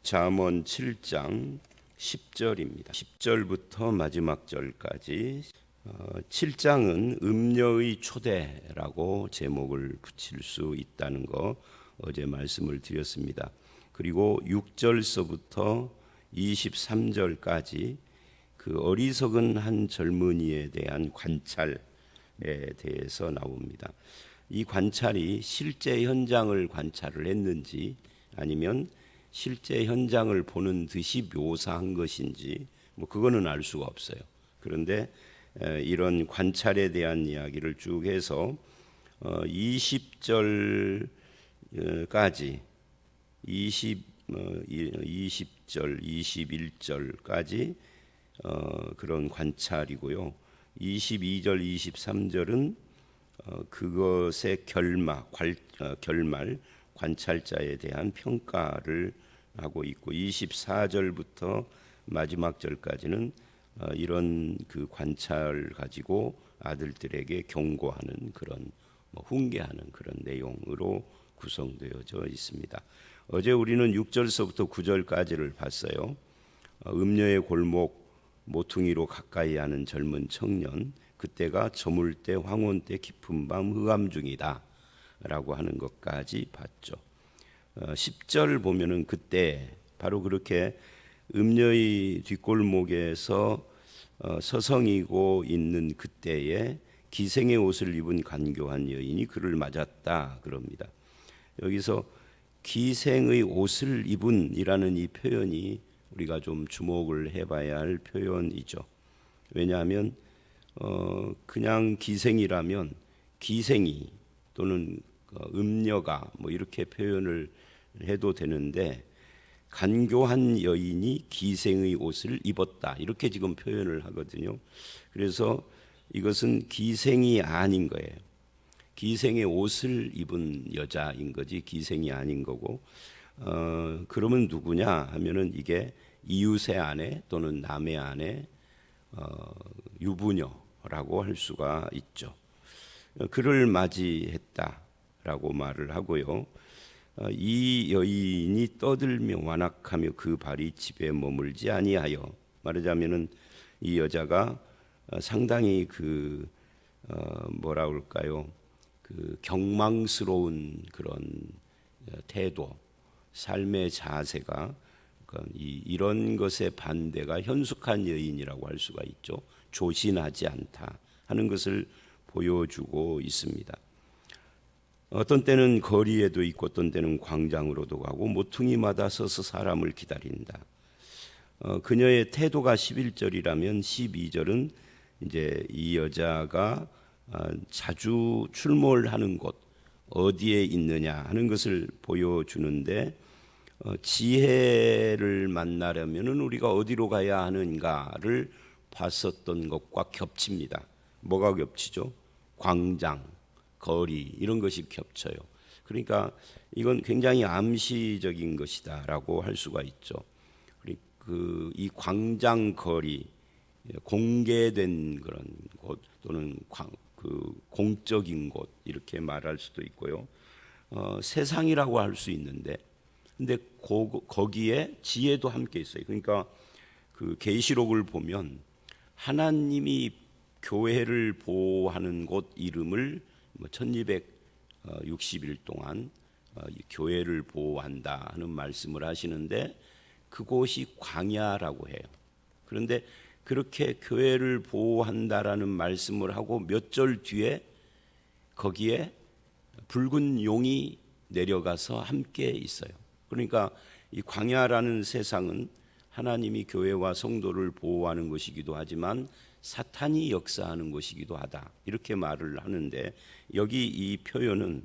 잠언 7장 10절입니다. 10절부터 마지막 절까지 7장은 음녀의 초대라고 제목을 붙일 수 있다는 거 어제 말씀을 드렸습니다. 그리고 6절서부터 23절까지 그 어리석은 한 젊은이에 대한 관찰에 대해서 나옵니다. 이 관찰이 실제 현장을 관찰을 했는지 아니면 실제 현장을 보는 듯이 묘사한 것인지 그거는 알 수가 없어요. 그런데 이런 관찰에 대한 이야기를 쭉 해서 20절까지 20절, 21절까지 그런 관찰이고요. 22절, 23절은 그것의 결말, 관찰자에 대한 평가를 하고 있고 24절부터 마지막 절까지는 이런 그 관찰을 가지고 아들들에게 경고하는 그런 훈계하는 그런 내용으로 구성되어져 있습니다. 어제 우리는 6절서부터 9절까지를 봤어요. 음녀의 골목 모퉁이로 가까이 하는 젊은 청년, 그때가 저물 때 황혼 때 깊은 밤 흑암 중이다 라고 하는 것까지 봤죠. 10절 보면은 그때 바로 그렇게 음녀의 뒷골목에서 서성이고 있는 그때에 기생의 옷을 입은 간교한 여인이 그를 맞았다 그럽니다. 여기서 기생의 옷을 입은이라는 이 표현이 우리가 좀 주목을 해봐야 할 표현이죠. 왜냐하면 그냥 기생이라면 기생이 또는 음녀가 이렇게 표현을 해도 되는데 간교한 여인이 기생의 옷을 입었다 이렇게 지금 표현을 하거든요. 그래서 이것은 기생이 아닌 거예요. 기생의 옷을 입은 여자인 거지 기생이 아닌 거고 그러면 누구냐 하면은 이게 이웃의 아내 또는 남의 아내 유부녀라고 할 수가 있죠. 그를 맞이했다라고 말을 하고요. 이 여인이 떠들며 완악하며 그 발이 집에 머물지 아니하여, 말하자면은 이 여자가 상당히 그 뭐라 그럴까요? 그 경망스러운 그런 태도, 삶의 자세가 이런 것의 반대가 현숙한 여인이라고 할 수가 있죠. 조신하지 않다 하는 것을 보여주고 있습니다. 어떤 때는 거리에도 있고 어떤 때는 광장으로도 가고 모퉁이마다 서서 사람을 기다린다. 그녀의 태도가 11절이라면 12절은 이제 이 여자가 자주 출몰하는 곳 어디에 있느냐 하는 것을 보여주는데 지혜를 만나려면은 우리가 어디로 가야 하는가를 봤었던 것과 겹칩니다. 뭐가 겹치죠? 광장, 거리 이런 것이 겹쳐요. 그러니까 이건 굉장히 암시적인 것이다라고 할 수가 있죠. 이 광장 거리, 공개된 그런 곳 또는 공적인 곳 이렇게 말할 수도 있고요. 세상이라고 할 수 있는데, 근데 거기에 지혜도 함께 있어요. 그러니까 그 계시록을 보면 하나님이 교회를 보호하는 곳 이름을 1260일 동안 교회를 보호한다 하는 말씀을 하시는데 그곳이 광야라고 해요. 그런데 그렇게 교회를 보호한다라는 말씀을 하고 몇 절 뒤에 거기에 붉은 용이 내려가서 함께 있어요. 그러니까 이 광야라는 세상은 하나님이 교회와 성도를 보호하는 것이기도 하지만 사탄이 역사하는 것이기도 하다 이렇게 말을 하는데, 여기 이 표현은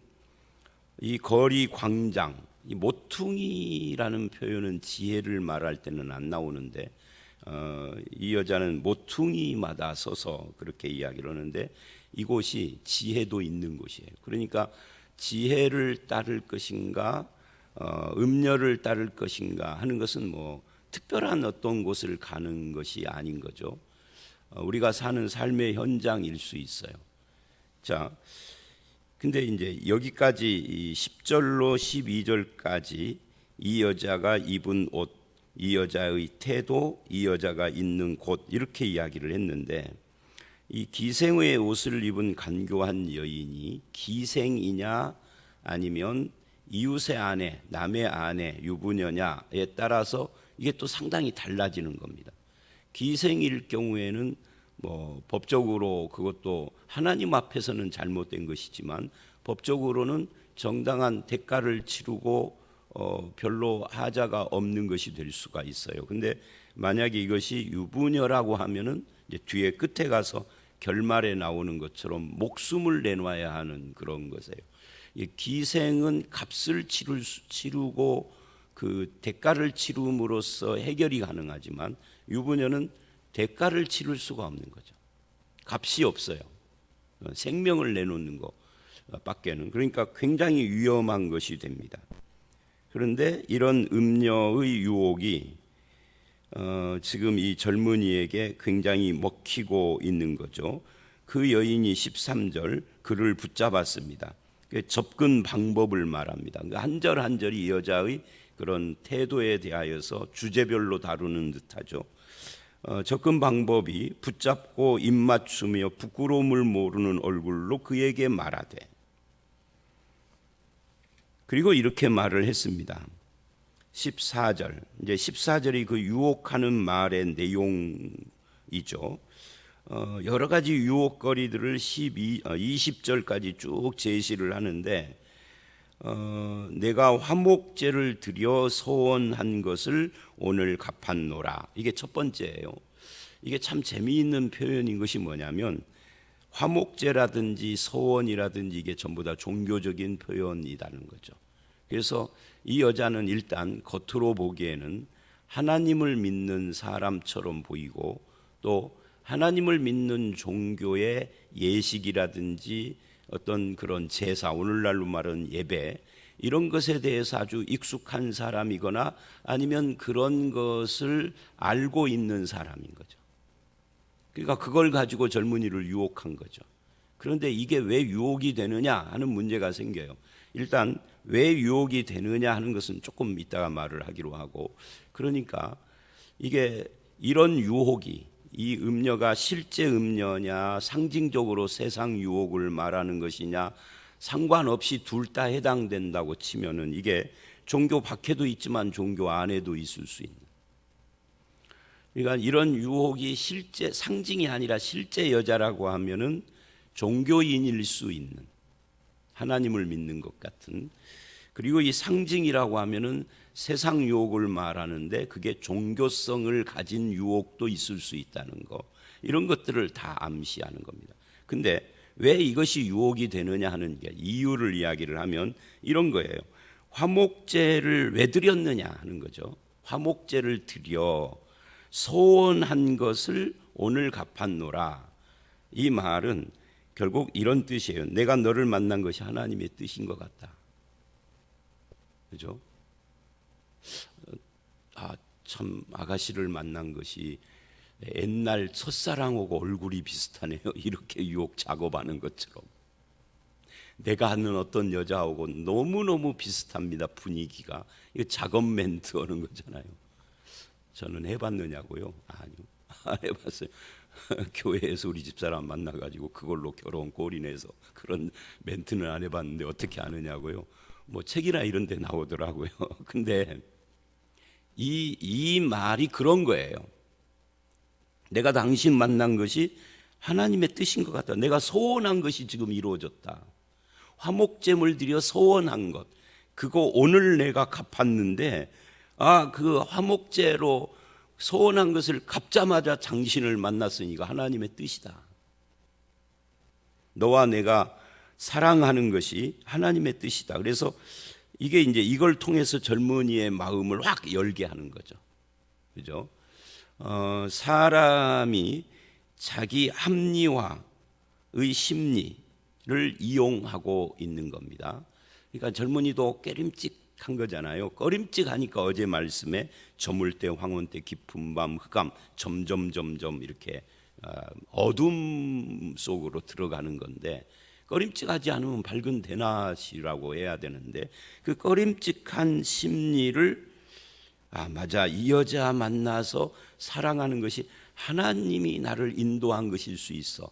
이 거리 광장, 이 모퉁이라는 표현은 지혜를 말할 때는 안 나오는데 이 여자는 모퉁이마다 서서 그렇게 이야기를 하는데 이곳이 지혜도 있는 곳이에요. 그러니까 지혜를 따를 것인가 음녀를 따를 것인가 하는 것은 특별한 어떤 곳을 가는 것이 아닌 거죠. 우리가 사는 삶의 현장일 수 있어요. 자, 근데 이제 여기까지 10절로 12절까지 이 여자가 입은 옷, 이 여자의 태도, 이 여자가 있는 곳, 이렇게 이야기를 했는데, 이 기생의 옷을 입은 간교한 여인이 기생이냐 아니면 이웃의 아내, 남의 아내, 유부녀냐에 따라서 이게 또 상당히 달라지는 겁니다. 기생일 경우에는 뭐 법적으로 그것도 하나님 앞에서는 잘못된 것이지만 법적으로는 정당한 대가를 치르고 별로 하자가 없는 것이 될 수가 있어요. 근데 만약에 이것이 유부녀라고 하면은 이제 뒤에 끝에 가서 결말에 나오는 것처럼 목숨을 내놔야 하는 그런 것이에요. 기생은 값을 치르고 그 대가를 치름으로써 해결이 가능하지만 유부녀는 대가를 치를 수가 없는 거죠. 값이 없어요. 생명을 내놓는 것밖에는. 그러니까 굉장히 위험한 것이 됩니다. 그런데 이런 음녀의 유혹이 지금 이 젊은이에게 굉장히 먹히고 있는 거죠. 그 여인이 13절 그를 붙잡았습니다. 접근 방법을 말합니다. 한 절 한 절이 이 여자의 그런 태도에 대하여서 주제별로 다루는 듯하죠. 접근 방법이 붙잡고 입맞추며 부끄러움을 모르는 얼굴로 그에게 말하되, 그리고 이렇게 말을 했습니다. 14절, 이제 14절이 그 유혹하는 말의 내용이죠. 여러 가지 유혹거리들을 20절까지 쭉 제시를 하는데, 내가 화목제를 드려 소원한 것을 오늘 갚았노라. 이게 첫 번째예요. 이게 참 재미있는 표현인 것이 뭐냐면 화목제라든지 소원이라든지 이게 전부 다 종교적인 표현이라는 거죠. 그래서 이 여자는 일단 겉으로 보기에는 하나님을 믿는 사람처럼 보이고 또 하나님을 믿는 종교의 예식이라든지 어떤 그런 제사, 오늘날로 말하는 예배, 이런 것에 대해서 아주 익숙한 사람이거나 아니면 그런 것을 알고 있는 사람인 거죠. 그러니까 그걸 가지고 젊은이를 유혹한 거죠. 그런데 이게 왜 유혹이 되느냐 하는 문제가 생겨요. 일단 왜 유혹이 되느냐 하는 것은 조금 이따가 말을 하기로 하고, 그러니까 이게 이런 유혹이 이 음녀가 실제 음녀냐 상징적으로 세상 유혹을 말하는 것이냐 상관없이 둘 다 해당된다고 치면은 이게 종교 밖에도 있지만 종교 안에도 있을 수 있는, 그러니까 이런 유혹이 실제 상징이 아니라 실제 여자라고 하면은 종교인일 수 있는, 하나님을 믿는 것 같은, 그리고 이 상징이라고 하면은 세상 유혹을 말하는데 그게 종교성을 가진 유혹도 있을 수 있다는 거, 이런 것들을 다 암시하는 겁니다. 근데 왜 이것이 유혹이 되느냐 하는 이유를 이야기를 하면 이런 거예요. 화목제를 왜 드렸느냐 하는 거죠. 화목제를 드려 소원한 것을 오늘 갚았노라. 이 말은 결국 이런 뜻이에요. 내가 너를 만난 것이 하나님의 뜻인 것 같다. 그죠? 참 아가씨를 만난 것이 옛날 첫사랑하고 얼굴이 비슷하네요. 이렇게 유혹 작업하는 것처럼. 내가 아는 어떤 여자하고 너무너무 비슷합니다. 분위기가. 이거 작업 멘트 하는 거잖아요. 저는 해봤느냐고요? 아니요. 해봤어요. 교회에서 우리 집사람 만나가지고 그걸로 결혼 골인해서 그런 멘트는 안 해봤는데 어떻게 아느냐고요? 뭐 책이나 이런 데 나오더라고요. 근데 이 말이 그런 거예요. 내가 당신 만난 것이 하나님의 뜻인 것 같다. 내가 소원한 것이 지금 이루어졌다. 화목제물 드려 소원한 것, 그거 오늘 내가 갚았는데 그 화목제로 소원한 것을 갚자마자 당신을 만났으니까 하나님의 뜻이다. 너와 내가 사랑하는 것이 하나님의 뜻이다. 그래서 이게 이제 이걸 통해서 젊은이의 마음을 확 열게 하는 거죠. 그죠? 사람이 자기 합리화의 심리를 이용하고 있는 겁니다. 그러니까 젊은이도 깨림칙한 거잖아요. 꺼림칙하니까 어제 말씀에 저물 때 황혼 때 깊은 밤 흑암 점점 이렇게 어둠 속으로 들어가는 건데, 꺼림칙하지 않으면 밝은 대낮이라고 해야 되는데 그 꺼림칙한 심리를 맞아, 이 여자 만나서 사랑하는 것이 하나님이 나를 인도한 것일 수 있어.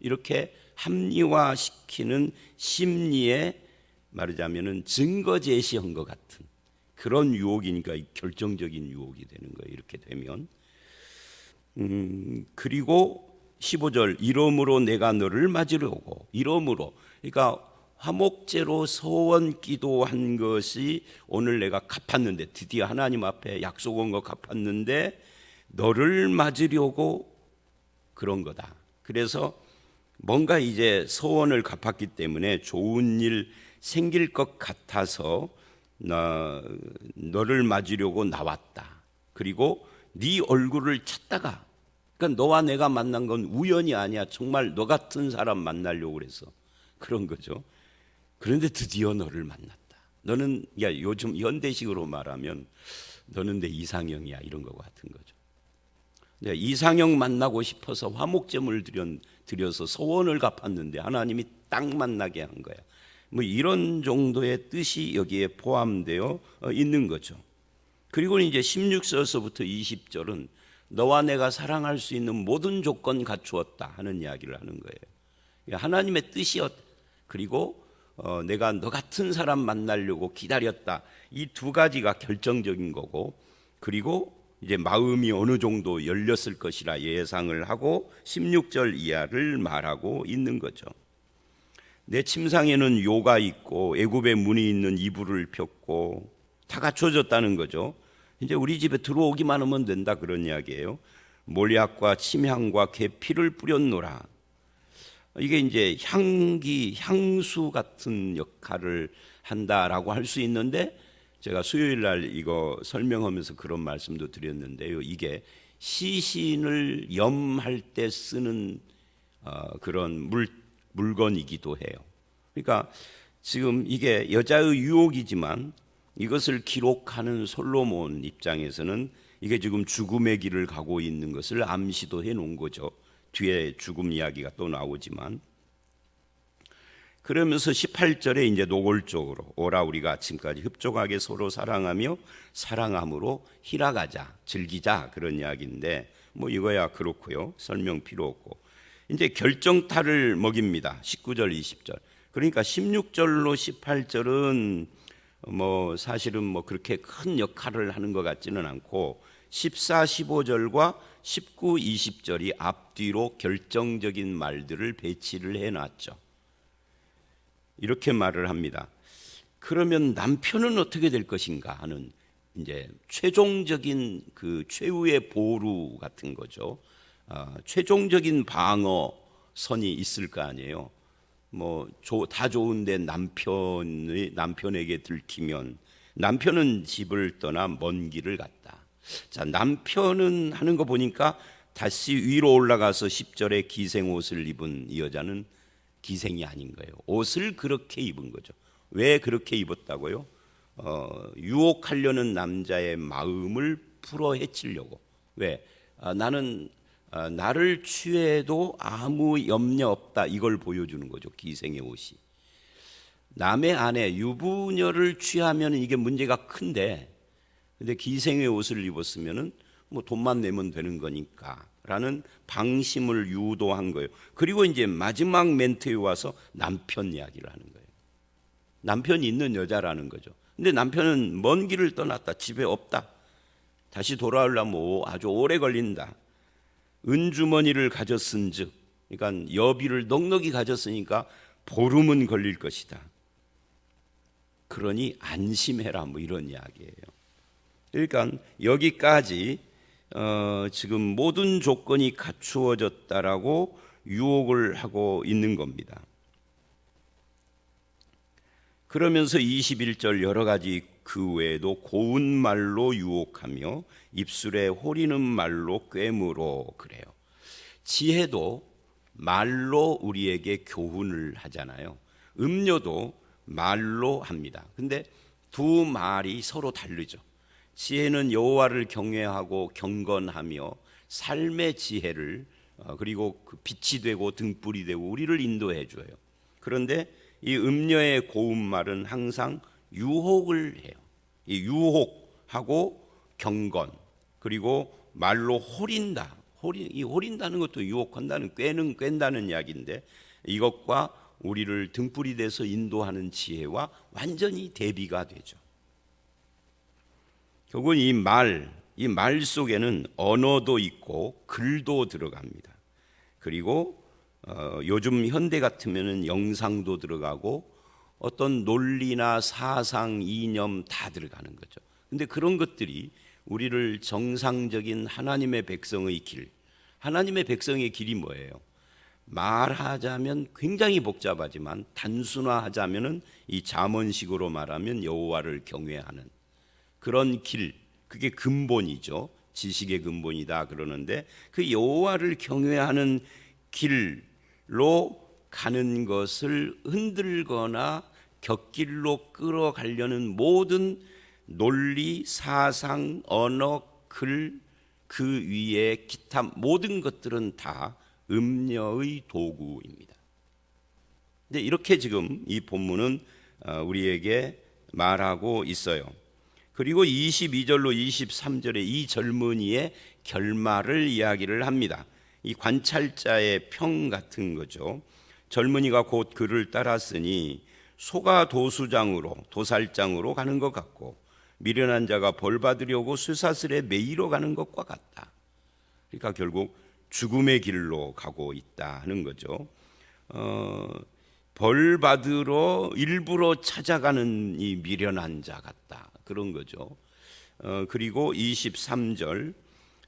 이렇게 합리화시키는 심리에 말하자면은 증거 제시한 것 같은 그런 유혹이니까 결정적인 유혹이 되는 거예요. 이렇게 되면 그리고 15절 이러므로 내가 너를 맞으러 오고 이러므로 그러니까 화목제로 소원 기도한 것이 오늘 내가 갚았는데 드디어 하나님 앞에 약속 온 거 갚았는데 너를 맞으려고 그런 거다. 그래서 뭔가 이제 소원을 갚았기 때문에 좋은 일 생길 것 같아서 너를 맞으려고 나왔다. 그리고 네 얼굴을 찾다가 그러니까 너와 내가 만난 건 우연이 아니야. 정말 너 같은 사람 만나려고 그래서 그런 거죠. 그런데 드디어 너를 만났다. 너는 요즘 현대식으로 말하면 너는 내 이상형이야 이런 거 같은 거죠. 이상형 만나고 싶어서 화목제물 드려서 소원을 갚았는데 하나님이 딱 만나게 한 거야. 뭐 이런 정도의 뜻이 여기에 포함되어 있는 거죠. 그리고 이제 16절서부터 20절은 너와 내가 사랑할 수 있는 모든 조건 갖추었다 하는 이야기를 하는 거예요. 하나님의 뜻이었다. 그리고 내가 너 같은 사람 만나려고 기다렸다. 이 두 가지가 결정적인 거고 그리고 이제 마음이 어느 정도 열렸을 것이라 예상을 하고 16절 이하를 말하고 있는 거죠. 내 침상에는 요가 있고 애굽의 문이 있는 이불을 폈고 다 갖춰졌다는 거죠. 이제 우리 집에 들어오기만 하면 된다 그런 이야기예요. 몰약과 침향과 계피를 뿌렸노라. 이게 이제 향수 같은 역할을 한다라고 할 수 있는데 제가 수요일 날 이거 설명하면서 그런 말씀도 드렸는데요. 이게 시신을 염할 때 쓰는 그런 물건이기도 해요. 그러니까 지금 이게 여자의 유혹이지만 이것을 기록하는 솔로몬 입장에서는 이게 지금 죽음의 길을 가고 있는 것을 암시도 해 놓은 거죠. 뒤에 죽음 이야기가 또 나오지만 그러면서 18절에 이제 노골적으로 오라 우리가 아침까지 흡족하게 서로 사랑하며 사랑함으로 희락하자 즐기자 그런 이야기인데 뭐 이거야 그렇고요. 설명 필요 없고 이제 결정타를 먹입니다. 19절 20절 그러니까 16절로 18절은 뭐 사실은 뭐 그렇게 큰 역할을 하는 것 같지는 않고 14, 15절과 19, 20절이 앞뒤로 결정적인 말들을 배치를 해놨죠. 이렇게 말을 합니다. 그러면 남편은 어떻게 될 것인가 하는 이제 최종적인 그 최후의 보루 같은 거죠. 최종적인 방어선이 있을 거 아니에요. 뭐 다 좋은데 남편에게 들키면 남편은 집을 떠나 먼 길을 갔다. 자, 남편은 하는 거 보니까 다시 위로 올라가서 10절에 기생 옷을 입은 이 여자는 기생이 아닌 거예요. 옷을 그렇게 입은 거죠. 왜 그렇게 입었다고요? 유혹하려는 남자의 마음을 풀어 헤치려고. 왜? 나는 나를 취해도 아무 염려 없다 이걸 보여주는 거죠. 기생의 옷이. 남의 아내 유부녀를 취하면 이게 문제가 큰데 근데 기생의 옷을 입었으면은 뭐 돈만 내면 되는 거니까 라는 방심을 유도한 거예요. 그리고 이제 마지막 멘트에 와서 남편 이야기를 하는 거예요. 남편이 있는 여자라는 거죠. 근데 남편은 먼 길을 떠났다. 집에 없다. 다시 돌아오려면 아주 오래 걸린다. 은주머니를 가졌은즉 그러니까 여비를 넉넉히 가졌으니까 보름은 걸릴 것이다. 그러니 안심해라 뭐 이런 이야기예요. 그러니까 여기까지 지금 모든 조건이 갖추어졌다라고 유혹을 하고 있는 겁니다. 그러면서 21절 여러 가지 그 외에도 고운 말로 유혹하며 입술에 호리는 말로 꿰물어 그래요. 지혜도 말로 우리에게 교훈을 하잖아요. 음료도 말로 합니다. 근데 두 말이 서로 다르죠. 지혜는 여호와를 경외하고 경건하며 삶의 지혜를 그리고 그 빛이 되고 등불이 되고 우리를 인도해 줘요. 그런데 이 음녀의 고운 말은 항상 유혹을 해요. 이 유혹하고 경건, 그리고 말로 호린다. 이 호린다는 것도 유혹한다는, 꿰는다는 이야기인데, 이것과 우리를 등불이 돼서 인도하는 지혜와 완전히 대비가 되죠. 결국은 이 말 속에는 언어도 있고 글도 들어갑니다. 그리고 요즘 현대 같으면은 영상도 들어가고 어떤 논리나 사상, 이념 다 들어가는 거죠. 근데 그런 것들이 우리를 정상적인 하나님의 백성의 길, 하나님의 백성의 길이 뭐예요? 말하자면 굉장히 복잡하지만 단순화하자면은 이 잠언식으로 말하면 여호와를 경외하는 그런 길, 그게 근본이죠. 지식의 근본이다 그러는데, 그 여호와를 경외하는 길로 가는 것을 흔들거나 곁길로 끌어가려는 모든 논리, 사상, 언어, 글, 그 위에 기타 모든 것들은 다 음녀의 도구입니다. 근데 이렇게 지금 이 본문은 우리에게 말하고 있어요. 그리고 22절로 23절에 이 젊은이의 결말을 이야기를 합니다. 이 관찰자의 평 같은 거죠. 젊은이가 곧 그를 따랐으니 소가 도살장으로 가는 것 같고 미련한 자가 벌 받으려고 쇠사슬에 매이러 가는 것과 같다. 그러니까 결국 죽음의 길로 가고 있다 하는 거죠. 벌 받으러 일부러 찾아가는 이 미련한 자 같다, 그런 거죠. 그리고 23절,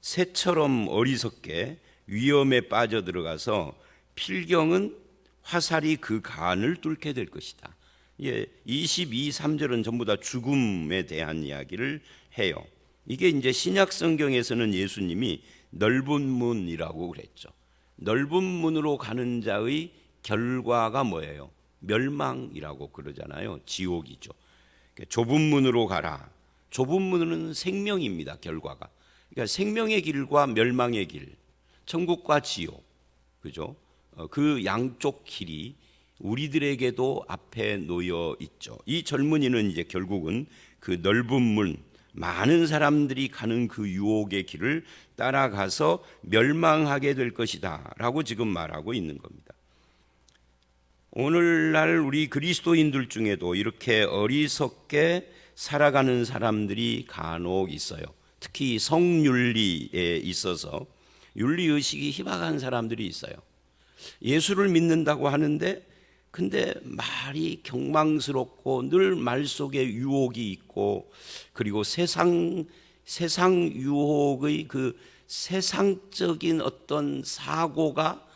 새처럼 어리석게 위험에 빠져들어가서 필경은 화살이 그 간을 뚫게 될 것이다. 22, 3절은 전부 다 죽음에 대한 이야기를 해요. 이게 이제 신약 성경에서는 예수님이 넓은 문이라고 그랬죠. 넓은 문으로 가는 자의 결과가 뭐예요? 멸망이라고 그러잖아요. 지옥이죠. 좁은 문으로 가라. 좁은 문은 생명입니다. 결과가. 그러니까 생명의 길과 멸망의 길, 천국과 지옥, 그죠? 그 양쪽 길이 우리들에게도 앞에 놓여 있죠. 이 젊은이는 이제 결국은 그 넓은 문, 많은 사람들이 가는 그 유혹의 길을 따라가서 멸망하게 될 것이다 라고 지금 말하고 있는 겁니다. 오늘날 우리 그리스도인들 중에도 이렇게 어리석게 살아가는 사람들이 간혹 있어요. 특히 성윤리에 있어서 윤리의식이 희박한 사람들이 있어요. 예수를 믿는다고 하는데 근데 말이 경망스럽고 늘 말 속에 유혹이 있고, 그리고 세상 유혹의 그 세상적인 어떤 사고가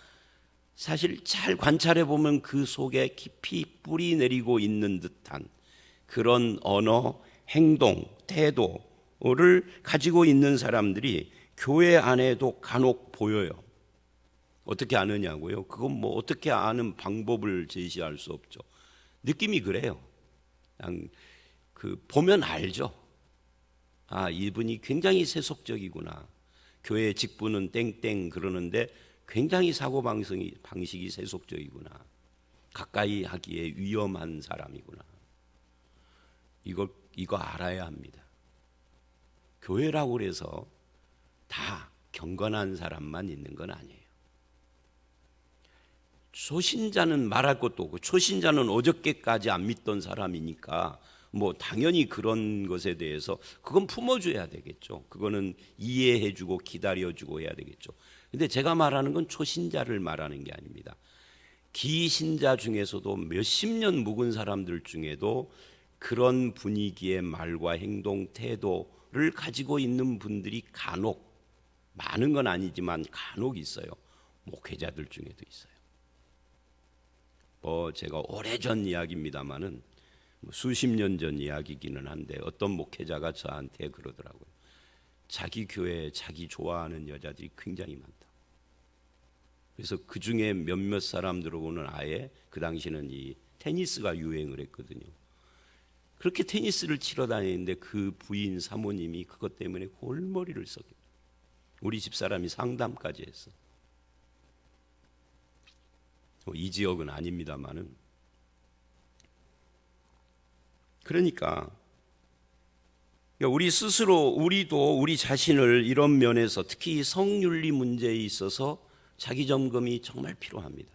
사실 잘 관찰해 보면 그 속에 깊이 뿌리 내리고 있는 듯한 그런 언어, 행동, 태도를 가지고 있는 사람들이 교회 안에도 간혹 보여요. 어떻게 아느냐고요? 그건 뭐 어떻게 아는 방법을 제시할 수 없죠. 느낌이 그래요. 그냥 보면 알죠. 아, 이분이 굉장히 세속적이구나. 교회 직분은 땡땡 그러는데 굉장히 사고 방식이 세속적이구나. 가까이 하기에 위험한 사람이구나. 이거 알아야 합니다. 교회라고 그래서 다 경건한 사람만 있는 건 아니에요. 초신자는 말할 것도 없고, 초신자는 어저께까지 안 믿던 사람이니까 뭐 당연히 그런 것에 대해서 그건 품어줘야 되겠죠. 그거는 이해해주고 기다려주고 해야 되겠죠. 근데 제가 말하는 건 초신자를 말하는 게 아닙니다. 기신자 중에서도 몇십 년 묵은 사람들 중에도 그런 분위기의 말과 행동, 태도를 가지고 있는 분들이 간혹, 많은 건 아니지만 간혹 있어요. 목회자들 중에도 있어요. 제가 오래전 이야기입니다마는 수십 년 전 이야기기는 한데 어떤 목회자가 저한테 그러더라고요. 자기 교회에 자기 좋아하는 여자들이 굉장히 많다. 그래서 그 중에 몇몇 사람들하고는 아예 그 당시는 이 테니스가 유행을 했거든요. 그렇게 테니스를 치러 다니는데 그 부인 사모님이 그것 때문에 골머리를 썩여요. 우리 집사람이 상담까지 했어. 이 지역은 아닙니다만은 그러니까 우리 스스로 우리도 우리 자신을 이런 면에서 특히 성윤리 문제에 있어서 자기 점검이 정말 필요합니다.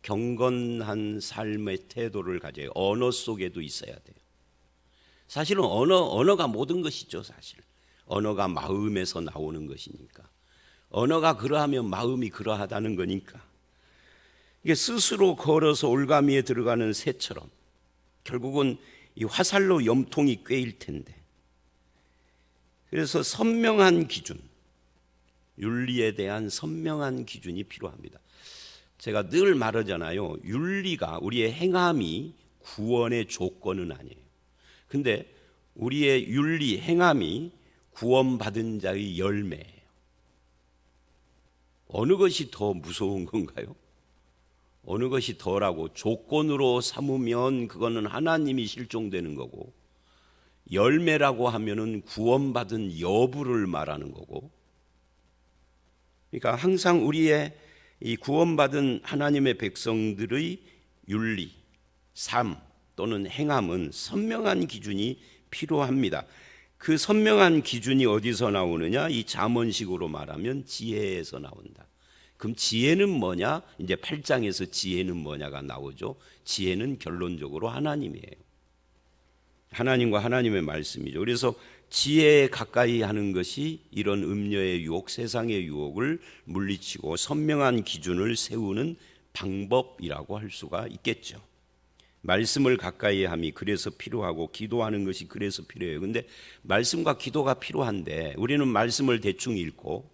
경건한 삶의 태도를 가져야 언어 속에도 있어야 돼요. 사실은 언어가 모든 것이죠. 사실 언어가 마음에서 나오는 것이니까, 언어가 그러하면 마음이 그러하다는 거니까, 이게 스스로 걸어서 올가미에 들어가는 새처럼 결국은 이 화살로 염통이 꿰일 텐데, 그래서 선명한 기준, 윤리에 대한 선명한 기준이 필요합니다. 제가 늘 말하잖아요. 윤리가, 우리의 행함이 구원의 조건은 아니에요. 근데 우리의 윤리, 행함이 구원받은 자의 열매예요. 어느 것이 더 무서운 건가요? 어느 것이 더라고 조건으로 삼으면 그거는 하나님이 실종되는 거고, 열매라고 하면은 구원받은 여부를 말하는 거고. 그러니까 항상 우리의 이 구원받은 하나님의 백성들의 윤리, 삶 또는 행함은 선명한 기준이 필요합니다. 그 선명한 기준이 어디서 나오느냐? 이 잠언식으로 말하면 지혜에서 나온다. 그럼 지혜는 뭐냐? 이제 8장에서 지혜는 뭐냐가 나오죠. 지혜는 결론적으로 하나님이에요. 하나님과 하나님의 말씀이죠. 그래서 지혜에 가까이 하는 것이 이런 음녀의 유혹, 세상의 유혹을 물리치고 선명한 기준을 세우는 방법이라고 할 수가 있겠죠. 말씀을 가까이 함이 그래서 필요하고, 기도하는 것이 그래서 필요해요. 근데 말씀과 기도가 필요한데 우리는 말씀을 대충 읽고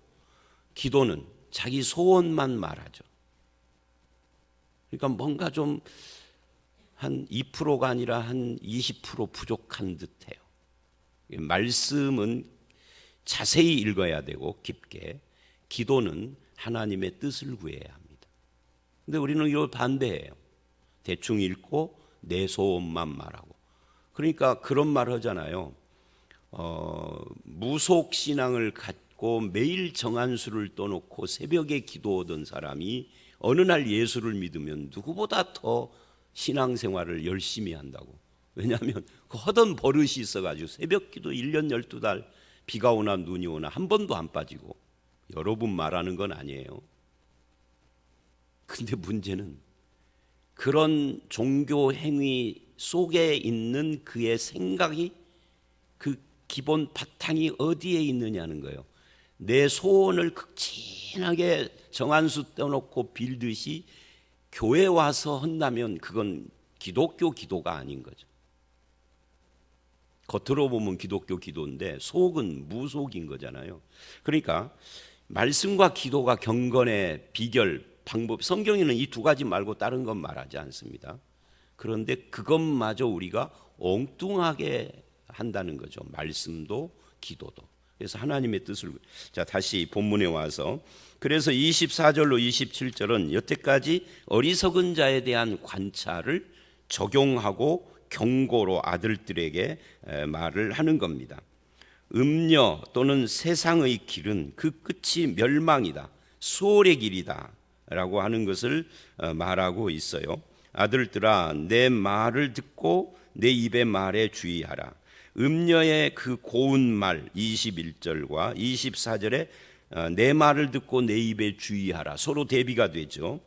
기도는 자기 소원만 말하죠. 그러니까 뭔가 좀 한 2%가 아니라 한 20% 부족한 듯해요. 말씀은 자세히 읽어야 되고 깊게, 기도는 하나님의 뜻을 구해야 합니다. 근데 우리는 이걸 반대해요. 대충 읽고 내 소원만 말하고. 그러니까 그런 말 하잖아요. 무속 신앙을 갖고 매일 정한수를 떠놓고 새벽에 기도하던 사람이 어느 날 예수를 믿으면 누구보다 더 신앙생활을 열심히 한다고. 왜냐하면 그 하던 버릇이 있어가지고 새벽 기도 1년 12달 비가 오나 눈이 오나 한 번도 안 빠지고. 여러분 말하는 건 아니에요. 근데 문제는 그런 종교 행위 속에 있는 그의 생각이, 그 기본 바탕이 어디에 있느냐는 거예요. 내 소원을 극진하게 정한수 떼어놓고 빌듯이 교회 와서 한다면 그건 기독교 기도가 아닌 거죠. 겉으로 보면 기독교 기도인데 속은 무속인 거잖아요. 그러니까 말씀과 기도가 경건의 비결, 방법, 성경에는 이 두 가지 말고 다른 건 말하지 않습니다. 그런데 그것마저 우리가 엉뚱하게 한다는 거죠. 말씀도 기도도. 그래서 하나님의 뜻을. 자, 다시 본문에 와서, 그래서 24절로 27절은 여태까지 어리석은 자에 대한 관찰을 적용하고 경고로 아들들에게 말을 하는 겁니다. 음녀 또는 세상의 길은 그 끝이 멸망이다, 수월의 길이다 라고 하는 것을 말하고 있어요. 아들들아, 내 말을 듣고 내 입의 말에 주의하라. 음녀의 그 고운 말 21절과 24절에 내 말을 듣고 내 입에 주의하라, 서로 대비가 되죠.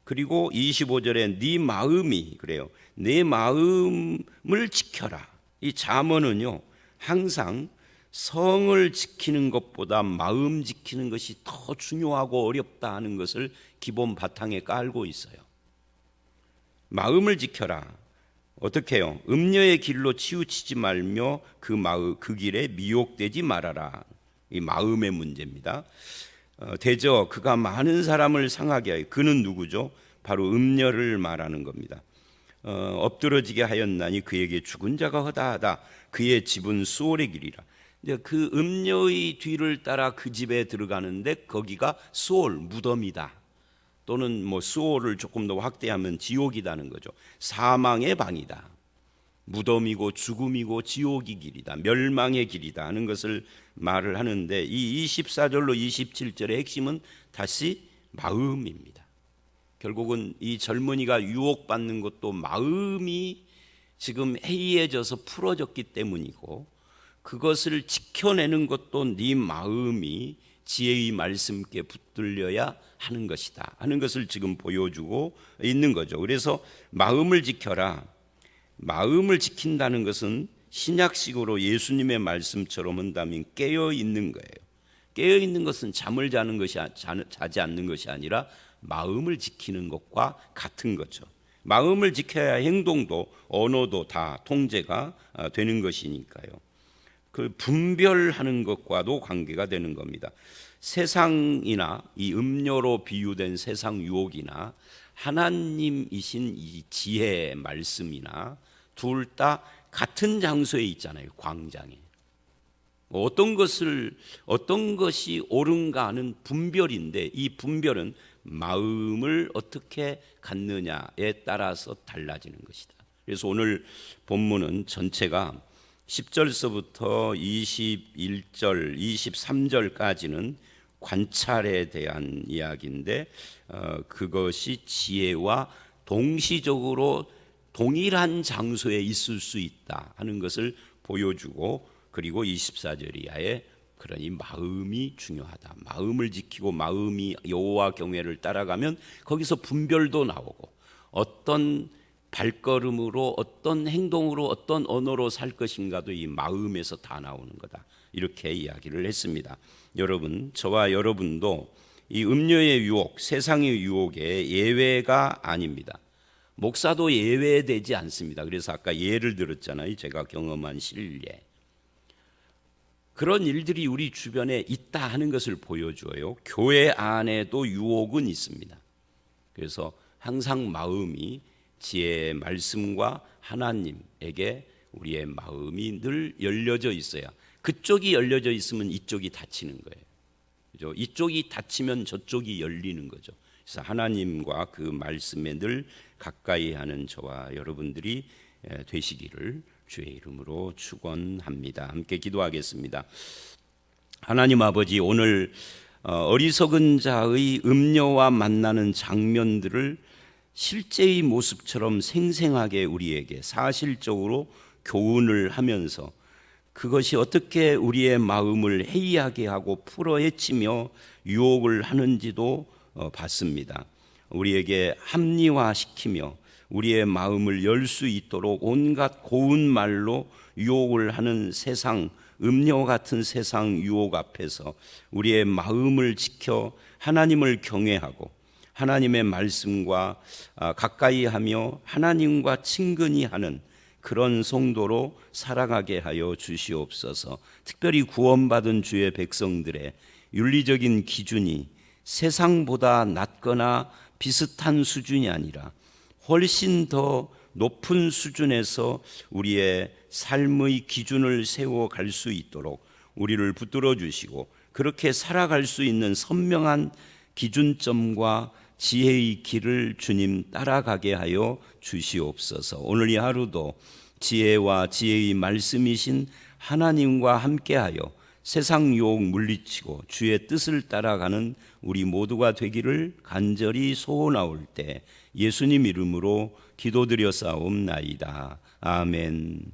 그리고 25절에 네 마음이, 그래요, 내 마음을 지켜라. 이 잠언은요 항상 성을 지키는 것보다 마음 지키는 것이 더 중요하고 어렵다 하는 것을 기본 바탕에 깔고 있어요. 마음을 지켜라. 어떻게 해요? 음녀의 길로 치우치지 말며 그 길에 미혹되지 말아라. 이 마음의 문제입니다. 대저 그가 많은 사람을 상하게 하여. 그는 누구죠? 바로 음녀를 말하는 겁니다. 엎드러지게 하였나니 그에게 죽은 자가 허다하다. 그의 집은 수월의 길이라. 이제 그 음녀의 뒤를 따라 그 집에 들어가는데 거기가 수월, 무덤이다. 또는 뭐 수월을 조금 더 확대하면 지옥이다는 거죠. 사망의 방이다. 무덤이고 죽음이고 지옥의 길이다, 멸망의 길이다 하는 것을 말을 하는데, 이 24절로 27절의 핵심은 다시 마음입니다. 결국은 이 젊은이가 유혹받는 것도 마음이 지금 해이해져서 풀어졌기 때문이고, 그것을 지켜내는 것도 네 마음이 지혜의 말씀께 붙들려야 하는 것이다 하는 것을 지금 보여주고 있는 거죠. 그래서 마음을 지켜라. 마음을 지킨다는 것은 신약식으로 예수님의 말씀처럼 한다면 깨어 있는 거예요. 깨어 있는 것은 잠을 자는 것이 자지 않는 것이 아니라 마음을 지키는 것과 같은 거죠. 마음을 지켜야 행동도 언어도 다 통제가 되는 것이니까요. 그 분별하는 것과도 관계가 되는 겁니다. 세상이나 이 음료로 비유된 세상 유혹이나 하나님이신 이 지혜의 말씀이나 둘 다 같은 장소에 있잖아요. 광장에. 어떤 것이 옳은가 하는 분별인데, 이 분별은 마음을 어떻게 갖느냐에 따라서 달라지는 것이다. 그래서 오늘 본문은 전체가 10절서부터 21절, 23절까지는 관찰에 대한 이야기인데, 그것이 지혜와 동시적으로 동일한 장소에 있을 수 있다 하는 것을 보여주고, 그리고 24절 이하에 그러니 마음이 중요하다. 마음을 지키고 마음이 여호와 경외를 따라가면 거기서 분별도 나오고, 어떤 발걸음으로, 어떤 행동으로, 어떤 언어로 살 것인가도 이 마음에서 다 나오는 거다. 이렇게 이야기를 했습니다. 여러분, 저와 여러분도 이 음료의 유혹, 세상의 유혹의 예외가 아닙니다. 목사도 예외되지 않습니다. 그래서 아까 예를 들었잖아요. 제가 경험한 실례. 그런 일들이 우리 주변에 있다 하는 것을 보여줘요. 교회 안에도 유혹은 있습니다. 그래서 항상 마음이 지혜의 말씀과 하나님에게 우리의 마음이 늘 열려져 있어야, 그쪽이 열려져 있으면 이쪽이 닫히는 거예요. 그죠? 이쪽이 닫히면 저쪽이 열리는 거죠. 그래서 하나님과 그 말씀에 늘 가까이 하는 저와 여러분들이 되시기를 주의 이름으로 축원합니다. 함께 기도하겠습니다. 하나님 아버지, 오늘 어리석은 자의 음녀와 만나는 장면들을 실제의 모습처럼 생생하게 우리에게 사실적으로 교훈을 하면서 그것이 어떻게 우리의 마음을 해이하게 하고 풀어헤치며 유혹을 하는지도 봤습니다. 우리에게 합리화시키며 우리의 마음을 열 수 있도록 온갖 고운 말로 유혹을 하는 세상, 음료 같은 세상 유혹 앞에서 우리의 마음을 지켜 하나님을 경외하고 하나님의 말씀과 가까이 하며 하나님과 친근히 하는 그런 성도로 살아가게 하여 주시옵소서. 특별히 구원받은 주의 백성들의 윤리적인 기준이 세상보다 낮거나 비슷한 수준이 아니라 훨씬 더 높은 수준에서 우리의 삶의 기준을 세워갈 수 있도록 우리를 붙들어 주시고, 그렇게 살아갈 수 있는 선명한 기준점과 지혜의 길을 주님 따라가게 하여 주시옵소서. 오늘 이 하루도 지혜와 지혜의 말씀이신 하나님과 함께하여 세상 유혹 물리치고 주의 뜻을 따라가는 우리 모두가 되기를 간절히 소원하올 때 예수님 이름으로 기도드려 싸움나이다. 아멘.